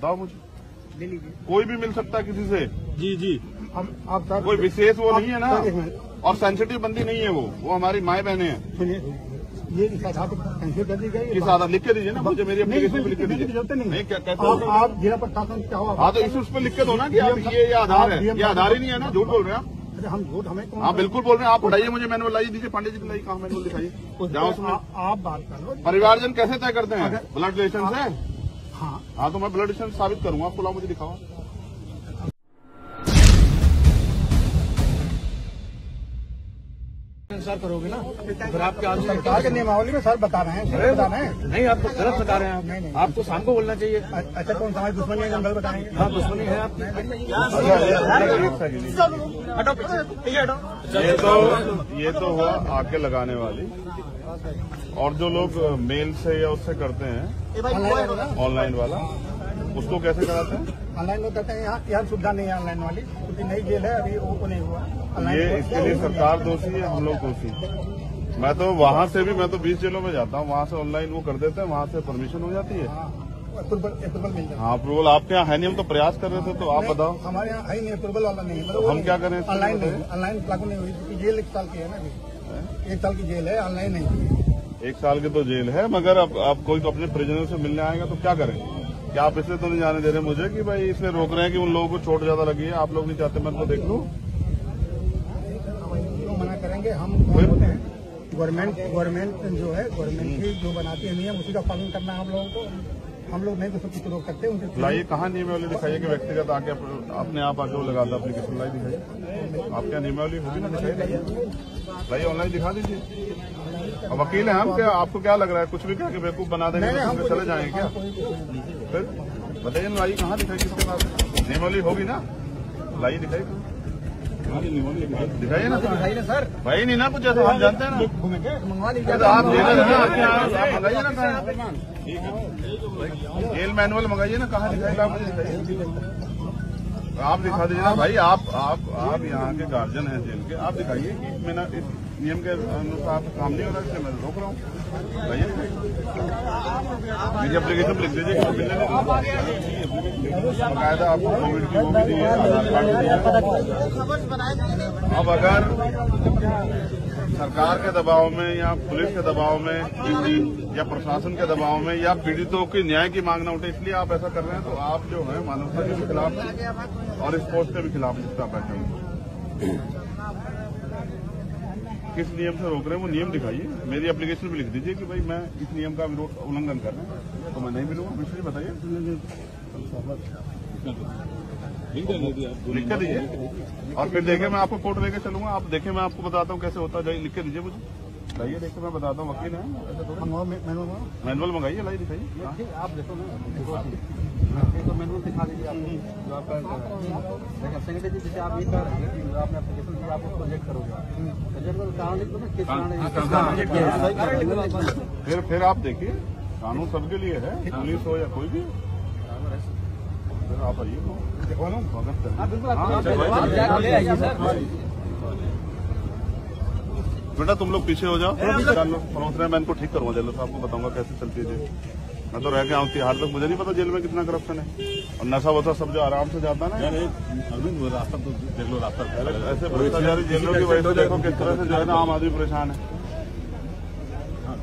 बताओ मुझे। ले लीजिए। कोई भी मिल सकता है किसी से। जी आप कोई विशेष वो नहीं है ना, और सेंसिटिव बंदी नहीं है वो हमारी माए बहने हैं। सुनिए, ये आधार को कैंसिल कर दी गई। किस आधार लिख के दीजिए ना मुझे, मेरी एप्लीकेशन पे लिख के दीजिए। नहीं कैसे आप जिला प्रशासन क्या हो? हाँ तो इस पर लिख के दो ना कि आप ये आधार है, ये आधार ही नहीं है ना, झूठ बोल रहे हैं आप। हम झूठ हमें हाँ बिल्कुल बोल रहे हैं आप। पढ़ाइए मुझे मैनुअल लाइए दीजिए, पांडे जी लाइए, कहाँ मैनुअल दिखाइए। जाओ उसमें आप बात करो। परिवारजन कैसे तय करते हैं? ब्लड रिलेशन है। हाँ तो मैं ब्लड रिलेशन साबित करूंगा आपको, लाओ मुझे दिखाओ। सर करोगे ना, फिर आप क्या सरकार के नियमावली में सर बता रहे हैं, बता रहे हैं। नहीं आप तो गलत बता रहे हैं। नहीं आपको शाम को बोलना चाहिए। अच्छा कौन सा दुश्मनी है, जंगल बताएंगे। हाँ दुश्मनी है आप। ये तो हुआ आके लगाने वाली, और जो लोग मेल से या उससे करते हैं ऑनलाइन वाला, उसको कैसे कराते हैं? ऑनलाइन वो करते हैं। यहाँ सुविधा नहीं है ऑनलाइन वाली, क्योंकि नई जेल है अभी, वो नहीं हुआ। ये इसके लिए सरकार दोषी है, हम लोग दोषी। मैं तो वहाँ से भी, मैं तो 20 जेलों में जाता हूँ, वहाँ से ऑनलाइन वो कर देते हैं, वहाँ से परमिशन हो जाती है। अप्रूवल मिल जाता है। हाँ अप्रूवल आपके यहाँ है नहीं, हम तो प्रयास कर रहे थे, तो आप बताओ। हमारे यहाँ है नहीं, अप्रूवल वाला नहीं है। मतलब हम क्या करें? ऑनलाइन नहीं, ऑनलाइन लागू नहीं हुई, क्योंकि जेल 1 साल की है ना अभी। 1 साल की जेल है, ऑनलाइन नहीं। 1 साल की तो जेल है, मगर अब कोई तो अपने प्रिजनर से मिलने आएगा तो क्या करें? क्या आप इसलिए तो नहीं जाने दे रहे मुझे कि भाई इसलिए रोक रहे हैं कि उन लोगों को चोट ज्यादा लगी है, आप लोग नहीं चाहते मैं तो देख लूं? मना करेंगे हम होते हैं। गवर्नमेंट जो है, गवर्नमेंट की जो बनाती है नियम, उसी का पालन करना है हम लोगों को। हम लोग नहीं तो सब कुछ रोक सकते हैं। लाइए कहाँ नियमावली दिखाइए कि व्यक्तिगत आके अपने आप आके वो लगाता एप्लीकेशन, लाई दिखाइए। आपके नियमावली होगी ना, दिखाइए लाइए, ऑनलाइन दिखा दीजिए। अब वकील है हम, क्या आपको क्या लग रहा है कुछ भी कह के बेवकूफ बना देंगे तो हम चले जाएंगे क्या? फिर बताइए ना, लाइए कहाँ दिखाई, किसके पास नियमावली होगी ना, लाइए दिखाइए, दिखाइए ना सर। भाई नहीं ना कुछ ऐसा, हम जानते हैं ना, मंगवा लीजिए आप मंगाइए ना, जेल मैनुअल मंगाइए ना, कहाँ दिखाएगा मुझे दिखाइए। आप दिखा दीजिए ना भाई, आप यहाँ के गार्जियन हैं जेल के, आप दिखाइए कि मैंने इस नियम के अनुसार काम नहीं हो रहा, इसलिए मैं रोक रहा हूँ। भाई मेरी एप्लीकेशन लिख दीजिए कि मिलने बाकायदा आपको कोविड की वो भी दी है, आधार कार्ड दी है। अब अगर सरकार के दबाव में या पुलिस के दबाव में या प्रशासन के दबाव में या पीड़ितों की न्याय की मांग न उठे, इसलिए आप ऐसा कर रहे हैं, तो आप जो है मानवता के भी खिलाफ और स्पोर्ट्स के भी खिलाफ चुपचाप बैठे हैं। किस नियम से रोक रहे हैं वो नियम दिखाइए, मेरी एप्लीकेशन भी लिख दीजिए कि भाई मैं इस नियम का उल्लंघन कर रहा हूँ, तो मैं नहीं मिलूंगा। विषय बताइए, लिख के दीजिए, और फिर देखे मैं आपको कोर्ट लेके चलूंगा। आप देखें, मैं आपको बताता हूँ कैसे होता है, लिख के दीजिए मुझे, लाइए देखे मैं बताता हूँ। वकील है, मैनुअल मंगाइए, लाइए दिखाइए। आप देखो ना, तो मैनुअल दिखा दीजिए आपको, जो आपका सेक्रेटरी जैसे आप ये कर रहे हैं, आपने एप्लीकेशन दिया, आप उसको रिजेक्ट करोगे। फिर आप देखिए, कानून सबके लिए है, पुलिस हो या कोई भी, फिर आप आइए बेटा, तुम लोग पीछे हो जाओ, पहुंच रहे हैं, मैं इनको ठीक करूंगा जेल से, आपको बताऊंगा कैसे चलती है जेल। मैं तो रह के आऊँ तिहाड़ तक, मुझे नहीं पता जेल में कितना करप्शन है, और नशा वसा सब जो आराम से जाता ना, रास्ता तो देख लो, रास्ता ऐसे भ्रष्टाचारी जेलों की वजह से देखो किस तरह से जो है ना आम आदमी परेशान है।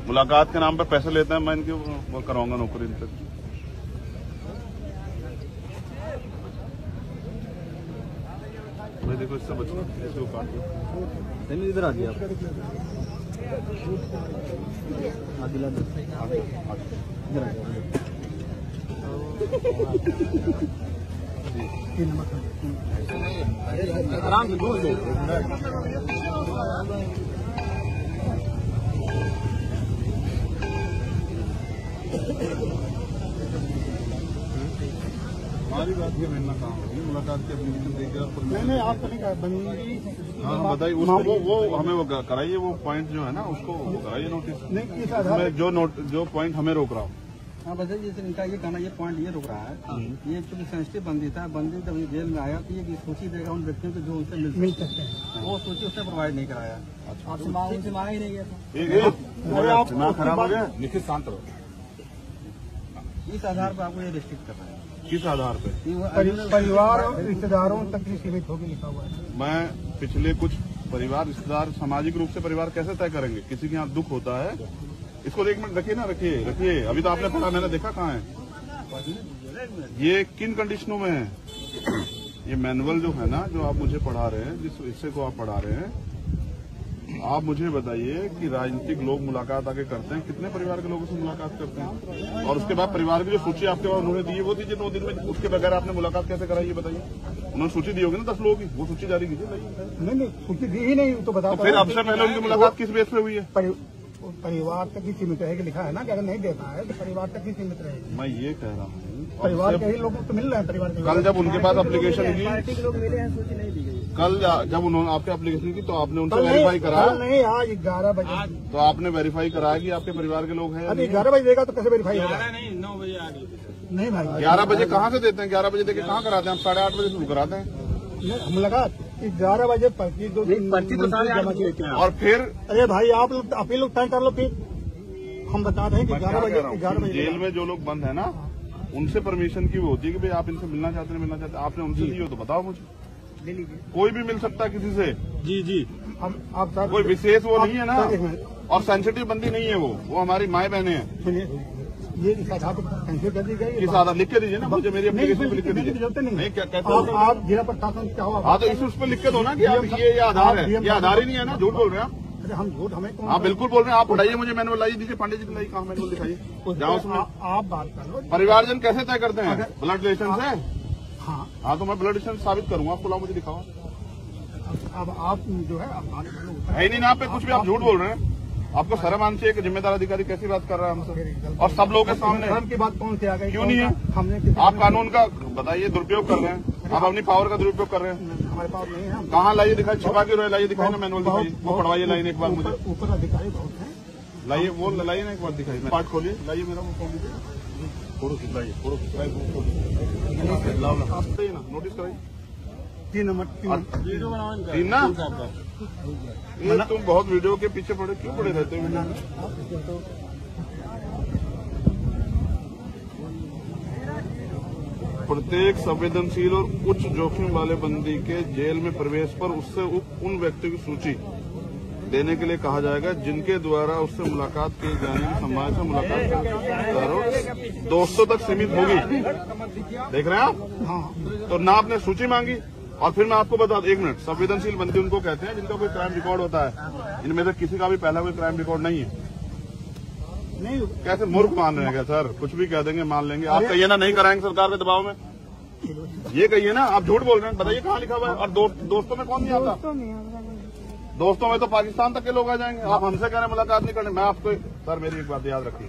मुलाकात के नाम पे पैसे लेते हैं, मैं इनकी वो कराऊंगा नौकरी इनसे। मैं देखो इससे बचना, इसको काट दो, इधर आ गया आराम से दूर हमारी बात ये मिलना कहाँ होगी, मुलाकात की एप्लीकेशन देकर नहीं आपको नहीं कहा बंदी। हाँ बताइए, उसको वो हमें वो कराइए, वो पॉइंट जो है ना उसको कराइए नोटिस, नहीं जो पॉइंट हमें रोक रहा हूँ। हाँ बस जैसे इनका ये कहना, ये पॉइंट ये रोक रहा है, ये चूंकि सेंसिटिव बंदी था, बंदी जब ये जेल में आया तो ये सूची देगा उन व्यक्तियों को जो उनसे मिल सकते हैं, वो सूची उसने प्रोवाइड नहीं कराया, उनसे मांगा ही नहीं गया था। दिमाग खराब हो गया, लिखित शांत रहो, इस आधार पर आपको ये रिस्ट्रिक्ट कर रहे हैं। किस आधार पे? परिवार और रिश्तेदारों तक ही सीमित होगी लिखा हुआ है। मैं पिछले कुछ परिवार रिश्तेदार सामाजिक रूप से परिवार कैसे तय करेंगे? किसी के यहाँ दुख होता है, इसको 1 मिनट रखिए ना, रखिए। अभी तो आपने पढ़ा, मैंने देखा कहाँ है ये, किन कंडीशनों में है ये मैनुअल जो है ना, जो आप मुझे पढ़ा रहे हैं, जिस हिस्से को आप पढ़ा रहे हैं, आप मुझे बताइए कि राजनीतिक लोग मुलाकात आके करते हैं, कितने परिवार के लोगों से मुलाकात करते हैं? और उसके बाद परिवार की जो सूची आपके पास उन्होंने दी है वो दीजिए 9 दिन में। उसके बगैर आपने मुलाकात कैसे कराई ये बताइए? उन्होंने सूची दी होगी ना 10 लोगों की, वो सूची जारी कीजिए। नहीं सूची दी ही नहीं तो बताओ। फिर आपसे पहले उनकी मुलाकात किस बेस पे हुई है? परिवार तक ही सीमित रहेगी लिखा है ना, कि अगर नहीं देता है तो परिवार तक ही सीमित रहेगी। मैं ये कह रहा हूँ परिवार के ही लोग तो मिल रहे हैं। परिवार के कल जब उनके पास एप्लीकेशन की, पार्टी के लोग मिले हैं, सूची नहीं दी गई। कल जब उन्होंने आपके एप्लीकेशन की तो आपने उनसे वेरीफाई कराया? नहीं, आज 11 बजे तो आपने वेरीफाई कराया कि आपके परिवार के लोग हैं? अभी 11 बजे देगा तो कैसे वेरीफाई होगा? नहीं 9 बजे आ गई। नहीं भाई 11 बजे कहाँ से देते हैं? 11 बजे देके कहाँ कराते हैं? हम 8:30 बजे शुरू कराते हैं। मुलाकात 11 बजे पर्ची तो जमा की। और फिर अरे भाई आप ही लोग तय कर लो, फिर हम बता रहे हैं कि 11 बजे जेल में जो लोग बंद है ना, उनसे परमिशन की वो होती है कि भाई आप इनसे मिलना चाहते हैं, आपने उनसे दी हो तो बताओ मुझे। ले लीजिए। कोई भी मिल सकता है किसी से। जी आप कोई विशेष वो नहीं है ना, और सेंसिटिव बंदी नहीं है वो हमारी माए बहने हैं। ये कैंसिल कर दी गई। किस आधार? लिख के दीजिए ना मुझे, मेरी एप्लीकेशन पे लिख के दीजिए। नहीं क्या कहते हो आप जिला प्रशासन क्या हुआ? हाँ तो इस पर लिख के दो ना कि आप ये आधार है। ये आधार ही नहीं है ना, झूठ बोल रहे हैं आप। हम झूठ हमें कौन? आप बिल्कुल बोल रहे हैं। आप पढ़ाइए मुझे मैनुअल लाइए दीजिए, पांडे जी लाइए, कहाँ मैनुअल दिखाइए जाओ उसमें। आप बात कर लो। परिवारजन कैसे तय करते हैं? ब्लड रिलेशन से। हाँ तो मैं ब्लड रिलेशन साबित करूंगा, आपको लाओ मुझे दिखाओ। अब आप जो है है ही नहीं ना, आप पे कुछ भी आप झूठ बोल रहे हैं। आपको शर्म आनी चाहिए कि जिम्मेदार अधिकारी कैसी बात कर रहा है हमसे, और सब लोगों के सामने। धर्म की बात कौन सी आ गई? क्यों नहीं है? हमने आप कानून का बताइए दुरुपयोग कर रहे हैं, आप अपनी पावर का दुरुपयोग कर रहे हैं। हमारे पास नहीं है। कहाँ लाइए दिखाई, छिपा के लाइए दिखाई ना, मैनुअल दिखाइए, वो पढ़वाइए लाइन एक बार मुझे। ऊपर अधिकारी बहुत है, लाइए वो लाइए ना एक बार दिखाइए, पार्ट खोलिए, लाइए मेरा वो खोल दीजिए, फोटो खिंचवाइए, फोटो खिंचवाइए, ना नोटिस कराइए। 3 नंबर 3 ना। ये तुम बहुत वीडियो के पीछे पड़े क्यों पड़े रहते हो? प्रत्येक संवेदनशील और उच्च जोखिम वाले बंदी के जेल में प्रवेश पर उससे उन व्यक्तियों की सूची देने के लिए कहा जाएगा जिनके द्वारा उससे मुलाकात किए जाने की संभावना से मुलाकात दोस्तों तक सीमित होगी। देख रहे हैं आप? हाँ। तो ना आपने सूची मांगी, और फिर मैं आपको बता दूं, 1 मिनट, संवेदनशील बंदी उनको कहते हैं जिनका कोई क्राइम रिकॉर्ड होता है। इनमें से किसी का भी पहला कोई क्राइम रिकॉर्ड नहीं है। नहीं कैसे मूर्ख मान रहे हैं क्या सर? कुछ भी कह देंगे, मान लेंगे। आप कहिए ना नहीं कराएंगे सरकार के दबाव में, ये कहिए ना। आप झूठ बोल रहे हैं, बताइए कहाँ लिखा हुआ है? और दोस्तों में कौन नहीं आता? दोस्तों में तो पाकिस्तान तक के लोग आ जाएंगे। आप हमसे कह रहे हैं मुलाकात नहीं करनी। मैं आपको सर, मेरी एक बात याद रखिए,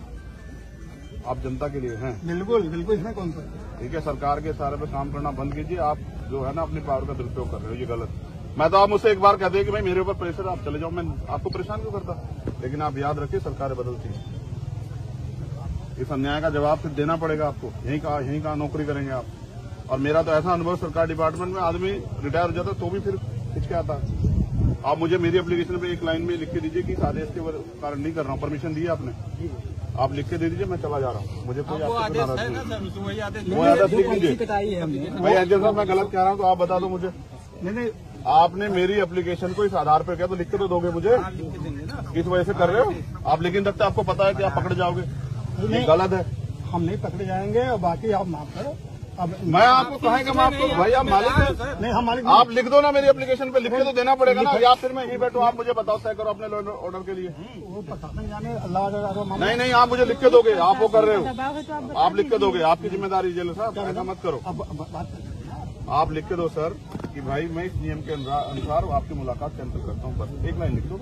आप जनता के लिए हैं। बिल्कुल बिल्कुल, इसमें कौन सा? ठीक है, सरकार के सारे पे काम करना बंद कीजिए। आप जो है ना अपनी पावर का दुरुपयोग कर रहे हो, ये गलत। मैं तो आप मुझसे एक बार कहते हैं कि भाई मेरे ऊपर प्रेशर, आप चले जाओ, मैं आपको परेशान क्यों करता? लेकिन आप याद रखिए, सरकारें बदलती हैं, इस अन्याय का जवाब फिर देना पड़ेगा आपको। यहीं कहाँ नौकरी करेंगे आप? और मेरा तो ऐसा अनुभव, सरकार डिपार्टमेंट में आदमी रिटायर हो जाता तो भी फिर हिचकिचाता। आप मुझे मेरी एप्लीकेशन पे एक लाइन में लिख के दीजिए कि इस आदेश के कारण नहीं कर रहा हूँ, परमिशन दी आपने, आप लिख के दे दीजिए, मैं चला जा रहा हूँ। मुझे कोई आदेश आदेश है ना सर, वही आदेश लिख लीजिए। भाई एजेंट साहब, मैं गलत कह रहा हूँ तो आप बता दो मुझे। नहीं, आपने मेरी एप्लीकेशन को इस आधार पर किया तो लिख के तो दोगे मुझे? इस वजह से कर रहे हो आप, लेकिन तब तक आपको पता है कि आप पकड़े जाओगे। ये गलत है। हम नहीं पकड़े जाएंगे, और बाकी आप माफ करो। अब मैं आपको कहेंगे माफ करो भाई, आप मालिक हैं। नहीं, हम मालिक आप लिख दो ना मेरी एप्लीकेशन पे, लिख के तो देना पड़ेगा ना। या फिर मैं यहीं बैठूं, आप मुझे बताओ, तय करो अपने ऑर्डर के लिए। वो प्रशासन जाने, अल्लाह। नहीं, आप मुझे लिख के दोगे, आप वो कर रहे हो, आप लिख के दोगे, आपकी जिम्मेदारी। जेल साहब ऐसा मत करो, आप लिख के दो सर कि भाई मैं इस नियम के अनुसार आपकी मुलाकात कैंसिल करता हूँ, बस एक लाइन लिख दो।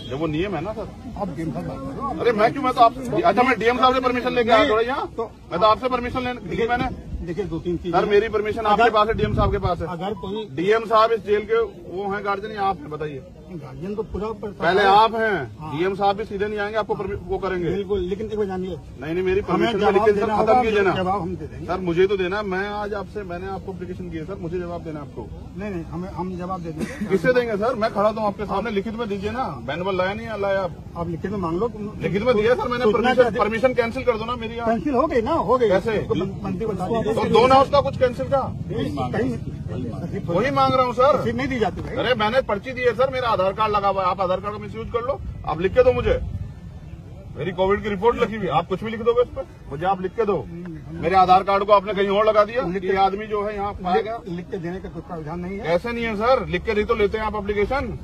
जब वो नियम है ना सर। आप डीएम साहब, अरे मैं क्यों, मैं तो आप, अच्छा मैं डीएम साहब से परमिशन लेके आया थोड़ा यहाँ, तो मैं तो आपसे परमिशन लेने मैंने देखिए 2-3 चीज सर मेरी परमिशन आपके पास है, डीएम साहब के पास है। अगर कोई डीएम साहब इस जेल के वो हैं गार्जियन या आप हैं, बताइए। गार्जियन तो पूरा पहले आप हैं, डीएम साहब भी सीधे नहीं आएंगे, आपको वो करेंगे। बिल्कुल, लेकिन एक बार जानिए, नहीं मेरी हमें परमिशन जवाब लेकिन सर देना खत्म होगा, कीजिए ना। जवाब हम दे देंगे सर मुझे तो देना, मैं आज आपसे मैंने आपको एप्लीकेशन की है सर, मुझे जवाब देना आपको। नहीं हम जवाब दे देंगे। किससे देंगे सर? मैं खड़ा तो आपके सामने, लिखित में दीजिए ना। मैनुअल लाया नहीं लाया आप लिखित में मांग लो। लिखित में दिया सर मैंने, परमिशन कैंसिल कर दो ना मेरी। कैंसिल हो गई ना, हो गई। कैसे? मंत्री बता दीजिए। तो दो ना उसका कुछ कैंसिल का, कहीं वही मांग रहा हूँ सर। रसीद नहीं दी जाती भाई। अरे मैंने पर्ची दी है सर, मेरा आधार कार्ड लगा हुआ है, आप आधार कार्ड का मिसयूज कर लो। आप लिख के दो मुझे, मेरी कोविड की रिपोर्ट लिखी हुई, आप कुछ भी लिख दोगे इस पर, मुझे आप लिख के दो। मेरे आधार कार्ड को आपने कहीं और लगा दिया, ये आदमी जो है यहाँ पाया गया। लिख के देने का कोई प्रावधान नहीं है। कैसे नहीं है सर? लिख के नहीं तो लेते हैं आप एप्लीकेशन,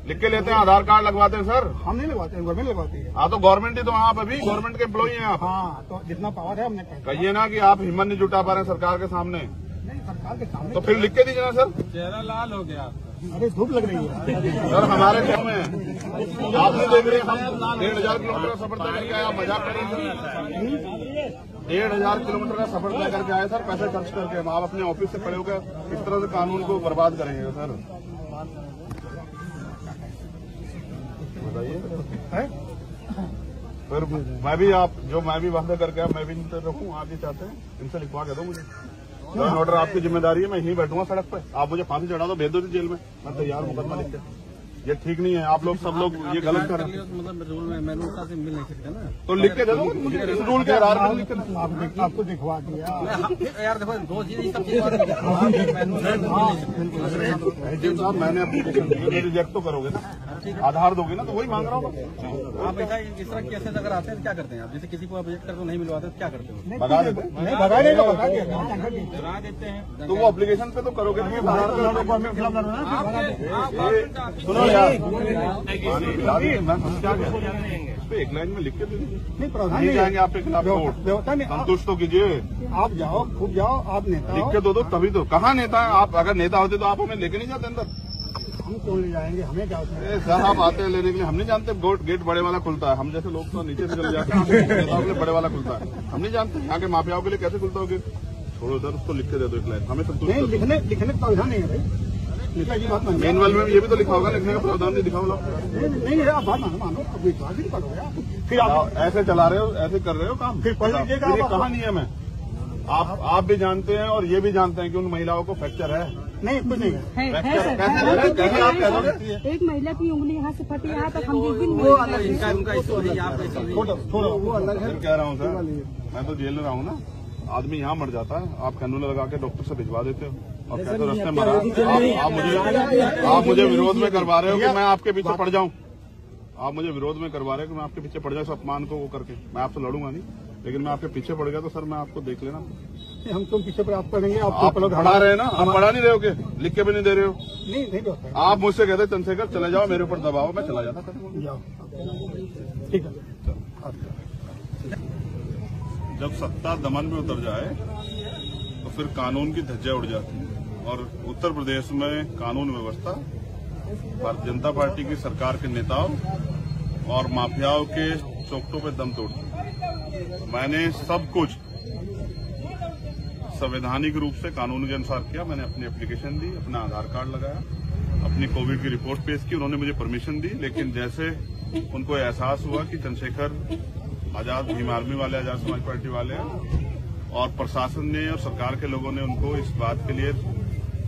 लिख के लेते हैं, आधार कार्ड लगवाते हैं सर। हम नहीं लगवाते, गवर्नमेंट लगवाती है। हाँ तो गवर्नमेंट ही तो, आप अभी गवर्नमेंट के एम्प्लॉई हैं आप। हाँ, तो जितना पावर है हमने कहिए ना कि आप हिम्मत नहीं जुटा पा रहे हैं सरकार के सामने, नहीं, सरकार के सामने। तो फिर लिख के दीजिए ना सर। चेहरा लाल हो गया। अरे धूप लग रही है सर हमारे घर में आपने देख रहे हम 1500 किलोमीटर का सफर तय करके आए, आप मजाक करेंगे। 1500 किलोमीटर का सफर तय करके आए सर, पैसे खर्च करके। हम आप अपने ऑफिस से खड़े होकर इस तरह से कानून को बर्बाद करेंगे सर? बताइए। फिर मैं भी मैं भी वादा करके आया, मैं भी नहीं रखूँ। आप ये चाहते हैं, इनसे लिखवा के दो मुझे। ऑर्डर आपकी जिम्मेदारी है, मैं यहीं बैठूंगा सड़क पे, आप मुझे फांसी चढ़ा दो, भेज दो जेल में, मैं तैयार मुकदमा लिख के। ये ठीक नहीं है, आप लोग सब लोग ये गलत कर रहे हैं। मतलब रूल में मैनुअल से मिल नहीं सकते ना, तो लिख के दे दो मुझे, इस रूल के आधार पर लिख के। आपको दिखवा दिया यार देखो, दो चीज सब साहब मैंने अपनी रिजेक्ट तो करोगे ना, आधार दोगे ना, तो वही मांग रहा हूँ। आप ऐसा इस तरह केसेस अगर आते हैं तो क्या करते हैं आप? जैसे किसी को आप रिजेक्ट करके नहीं मिलवाते तो क्या करते हो? भगा देते नहीं, भगा देगा, करा देते हैं। तो वो एप्लीकेशन पे तो करोगे नहीं, बाहर सुनो यार, मैं क्या इस पे एक लाइन में लिख के दे नहीं, प्रावधान नहीं जाएंगे आपके खिलाफ कोर्ट, व्यवस्था में संतुष्ट तो कीजिए। आप जाओ, खूब जाओ, आप नेता लिख के दो तभी तो। कहाँ नेता है आप? अगर नेता होते तो आप हमें लेके नहीं जाते अंदर। हम क्यों ले जाएंगे, हमें क्या होता है? सर आप आते हैं लेने के लिए, हम नहीं जानते गेट बड़े वाला खुलता है। हम जैसे लोग तो नीचे से चले जाते हैं, नेताओं के लिए बड़े वाला खुलता है। हम नहीं जानते यहाँ के माफियाओं के लिए कैसे खुलता होगा। छोड़ो सर, उसको लिख के दे दो एक लाइन, हमें संतुष्ट। नहीं, लिखने का प्रावधान नहीं है भाई, नेताजी बात मानिए। मैनुअल में ये भी तो लिखा होगा, लिखने का प्रावधान नहीं दिखा होगा। नहीं, आप बात मानो, अब विश्वास नहीं करोगे आप। फिर आप ऐसे चला रहे हो, ऐसे कर रहे हो काम। फिर पढ़ लीजिएगा। ये कहाँ नियम है? आप भी जानते हैं और ये भी जानते हैं कि उन महिलाओं को फ्रैक्चर है। नहीं, कुछ नहीं है। कैसे आप कह दोगे? एक महिला की उंगली यहाँ से फटी, यहाँ तक हम जिस दिन वो अलग, इनका उनका स्टोरी, आप छोड़ो, वो अलग है। फिर कह रहा हूँ सर, मैं तो जेल में रहा हूँ ना। आदमी यहाँ मर जाता है, आप कैनुला लगा के डॉक्टर से भिजवा देते हो और कहते हो रास्ते मरा। आप मुझे विरोध में करवा रहे हो कि मैं आपके पीछे पड़ जाऊँ। आप मुझे विरोध में करवा रहे हो कि मैं आपके पीछे पड़ जाऊँ, इस अपमान को वो करके। मैं आपसे लड़ूंगा नहीं, लेकिन मैं आपके पीछे पड़ गया तो सर मैं आपको देख लेना। हम तुम पीछे पर आप पढ़ेंगे, आप पढ़ा रहे हैं ना, आप पढ़ा नहीं रहे हो, के लिख के भी नहीं दे रहे हो। नहीं दोस्त, आप मुझसे कहते चंद्रशेखर चले जाओ, मेरे ऊपर दबाओ, मैं चला जाता। जाओ, ठीक है। जब सत्ता दमन में उतर जाए तो फिर कानून की धज्जियां उड़ जाती है। और उत्तर प्रदेश में कानून व्यवस्था भारतीय जनता पार्टी की सरकार के नेताओं और माफियाओं के चौकटों पे दम तोड़ती है। मैंने सब कुछ संवैधानिक रूप से कानून के अनुसार किया। मैंने अपनी एप्लीकेशन दी, अपना आधार कार्ड लगाया, अपनी कोविड की रिपोर्ट पेश की, उन्होंने मुझे परमिशन दी। लेकिन जैसे उनको एहसास हुआ कि चंद्रशेखर आजाद भीम आर्मी वाले, आजाद समाज पार्टी वाले हैं, और प्रशासन ने और सरकार के लोगों ने उनको इस बात के लिए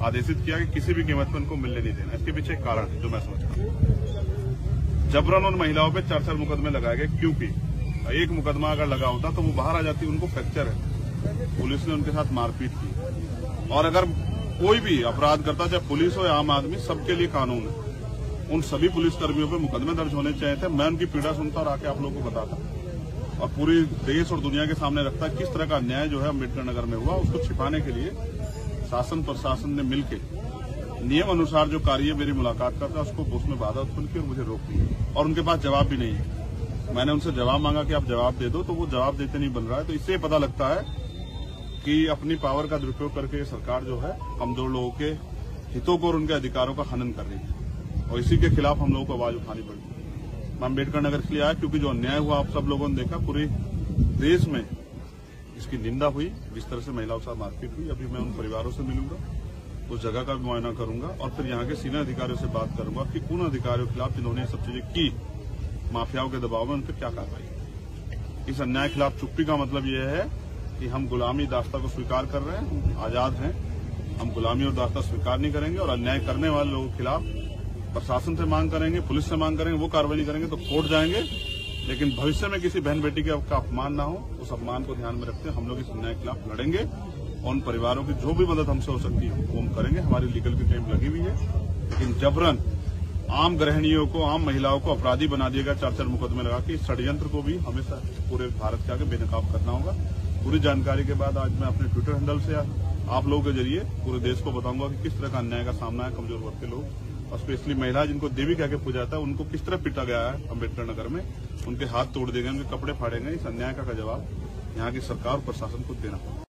आदेशित किया कि किसी भी कीमत पर उनको मिलने नहीं देना। इसके पीछे एक कारण है जो मैं समझता हूँ। जबरन उन महिलाओं पे 4 मुकदमे लगाए गए, क्योंकि एक मुकदमा अगर लगा होता तो वो बाहर आ जाती। उनको फ्रैक्चर है, पुलिस ने उनके साथ मारपीट की। और अगर कोई भी अपराध करता, चाहे पुलिस हो या आम आदमी, सबके लिए कानून है। उन सभी पुलिसकर्मियों पे मुकदमे दर्ज होने चाहिए थे। मैं उनकी पीड़ा सुनता और आके आप लोगों को बताता और पूरी देश और दुनिया के सामने रखता किस तरह का अन्याय जो है अम्बेडकर नगर में हुआ। उसको छिपाने के लिए शासन प्रशासन ने मिलकर नियम अनुसार जो कार्य मेरी मुलाकात का था उसको उसमें बाधा उत्पन्न की और मुझे रोक दी। और उनके पास जवाब भी नहीं है। मैंने उनसे जवाब मांगा कि आप जवाब दे दो, तो वो जवाब देते नहीं बन रहा है। तो इससे पता लगता है कि अपनी पावर का दुरुपयोग करके सरकार जो है कमजोर लोगों के हितों को और उनके अधिकारों का हनन कर रही है। और इसी के खिलाफ हम लोगों को आवाज उठानी पड़ी। मैं अम्बेडकर नगर के लिए आया क्योंकि जो अन्याय हुआ आप सब लोगों ने देखा। पूरे देश में इसकी निंदा हुई। जिस तरह से महिलाओं के साथ मारपीट हुई, अभी मैं उन परिवारों से मिलूंगा, उस जगह का भी मुआयना करूंगा और फिर यहाँ के सीनियर अधिकारियों से बात करूंगा कि उन अधिकारियों के खिलाफ जिन्होंने ये सब चीजें की, माफियाओं के दबाव में, उन पर क्या कार्रवाई। इस अन्याय के खिलाफ चुप्पी का मतलब यह है कि हम गुलामी दास्ता को स्वीकार कर रहे हैं, आजाद हैं, हम गुलामी और दास्ता स्वीकार नहीं करेंगे और अन्याय करने वाले लोगों के खिलाफ प्रशासन से मांग करेंगे, पुलिस से मांग करेंगे, वो कार्रवाई नहीं करेंगे तो कोर्ट जाएंगे। लेकिन भविष्य में किसी बहन बेटी का अपमान ना हो, उस अपमान को ध्यान में रखते हम लोग इस अन्याय के खिलाफ लड़ेंगे और उन परिवारों की जो भी मदद हमसे हो सकती है वो हम करेंगे। हमारी लीगल की टीम लगी हुई है, लेकिन जबरन आम गृहिणियों को, आम महिलाओं को अपराधी बना दिया गया 4 मुकदमे लगा के। इस षड्यंत्र को भी हमेशा पूरे भारत के आगे बेनकाब करना होगा। पूरी जानकारी के बाद आज मैं अपने ट्विटर हैंडल से आप लोगों के जरिए पूरे देश को बताऊंगा कि किस तरह का अन्याय का सामना है कमजोर वर्ग के लोग और स्पेशली महिला जिनको देवी कह के पूजा जाता है, उनको किस तरह पीटा गया है अम्बेडकर नगर में, उनके हाथ तोड़ दिए गए, उनके कपड़े फाड़े गए। इस अन्याय का जवाब यहाँ की सरकार और प्रशासन को देना होगा।